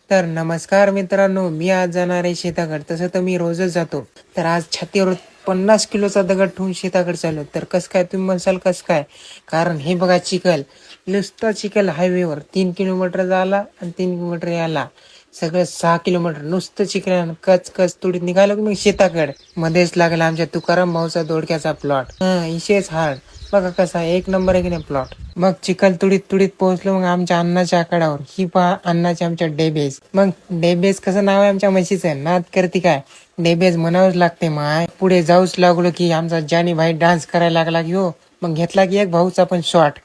तर नमस्कार मित्रांनो, मी आज जाणार आहे शेताकडे. तसं तर मी रोजच जातो. तर आज छातीवर 50 किलोचा दगड ठेवून शेताकडे चाललो. तर कसं काय तुम्ही म्हणसाल, कसं काय? कारण हे बघा चिखल, नुसता चिखल हायवेवर 3 किलोमीटर झाला आणि 3 किलोमीटर याला. सगळं 6 किलोमीटर नुसतं चिखल कच कच तुडीत निघालो की मग शेताकडे. मध्येच लागला आमच्या तुकाराम भाऊचा दोडक्याचा प्लॉट. इशेच हार्ड बघा कसा एक नंबर आहे की नाही प्लॉट. मग चिखल तुडीत तुडीत पोहोचलो मग आमच्या अन्नाच्या आकडावर. ही पहा अन्नाचे आमच्या डेबेज. मग डेबेज कसं नाव आहे आमच्या म्हशीचं, नाद करते काय, डेबेज म्हणावंच लागते. माय पुढे जाऊच लागलो की आमचा जानी भाई डान्स करायला लागला की हो. मग घेतला की एक भाऊचा पण शॉट.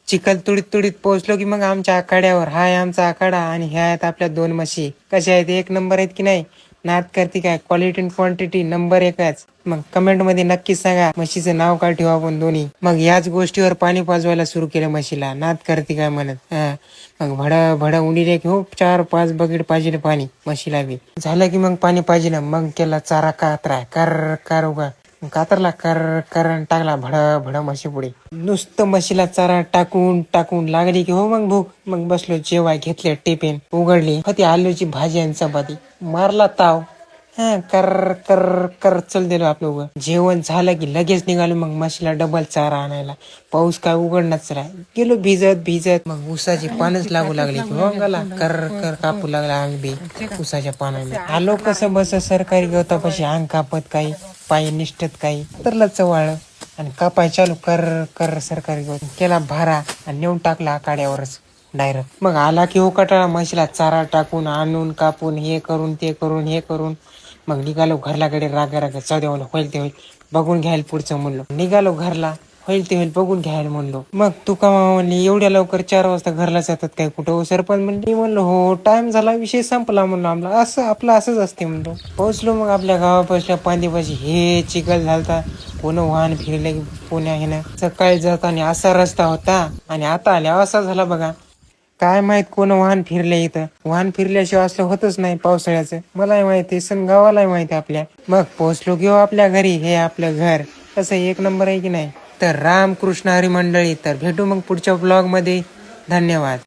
चिखल तुडीत तुडीत पोहोचलो की मग आमच्या आखाड्यावर. हाय आमचा आखाडा आणि ह्या आहेत आपल्या 2 म्हशी. कशा आहेत, एक नंबर आहेत की नाही? नाद करते काय, क्वालिटी अँड क्वांटिटी नंबर एकच. मग कमेंट मध्ये नक्कीच सांगा म्हशीचं नाव काय ठेवू आपण दोन्ही. मग याच गोष्टीवर पाणी पाजवायला सुरू केलं म्हशीला. नाद करते काय म्हणत. मग भडा भडा उडीले की हो 4-5 बकेट पाहिजे पाणी म्हशीला बी. झालं की मग पाणी पाहिजे. मग केला चारा कात्रा कर कर उगा कातरला कर कर टाकला भड भड म्हशी पुढे. नुसतं म्हशीला चारा टाकून टाकून लागली की हो मग भूक. मग बसलो जेवाय, घेतले टिफिन, उघडली होती आलूची भाजी आणि चपाती. मारला ताव. कर कर कर चल दिलो आपलं उघड. जेवण झालं की लगेच निघालो मग म्हशीला डबल चारा आणायला. पाऊस काय उघडणाच राय. गेलो भिजत भिजत. मग उसाची पानच लागू लागली की हो गाला कर कर कापू लागला अंग बी उसाच्या पानाने. आलो कसं बस सरकारी गवतापाशी, अंग कापत काही, पाय निष्ठत काही, तरला चवाळ आणि कापाय चालू कर कर सरकारी गवत. केला भारा आणि नेऊन टाकला आकाड्यावरच डायरेक्ट. मग आला की हो कटाळा म्हशीला चारा टाकून आणून कापून हे करून ते करून हे करून. मग निघालो घरलाकडे रागा रागा. चौद्या होईल ते होईल बघून घ्यायला पुढचं म्हणलो. निघालो घरला, होईल ते होईल बघून घ्यायला म्हणलो. मग तुका मामा म्हणली एवढ्या लवकर 4 वाजता घरला जातात काय कुठं? सरपंच म्हणली. म्हणलो हो टाइम झाला, विषय संपला म्हणलो आमला. असं आपलं असंच असते म्हणलो. पोहोचलो मग आपल्या गावापासल्या पांदीपाशी. हे चिखल झालता, कोण वाहन फिरले पुण्या हे ना. सकाळी जाताना असा रस्ता होता आणि आता आल्या असा झाला बघा. काय माहित कोण वाहन फिरले इथं. वाहन फिरल्याशिवाय असलं होतच नाही पावसाळ्याचं. मलाही माहिती सण गावालाही माहिती आपल्या. मग पोहोचलो घेऊ आपल्या घरी. हे आपलं घर कसं एक नंबर आहे की नाही. तर रामकृष्ण हरी मंडळी. तर भेटू मग पुढच्या ब्लॉग मध्ये. धन्यवाद.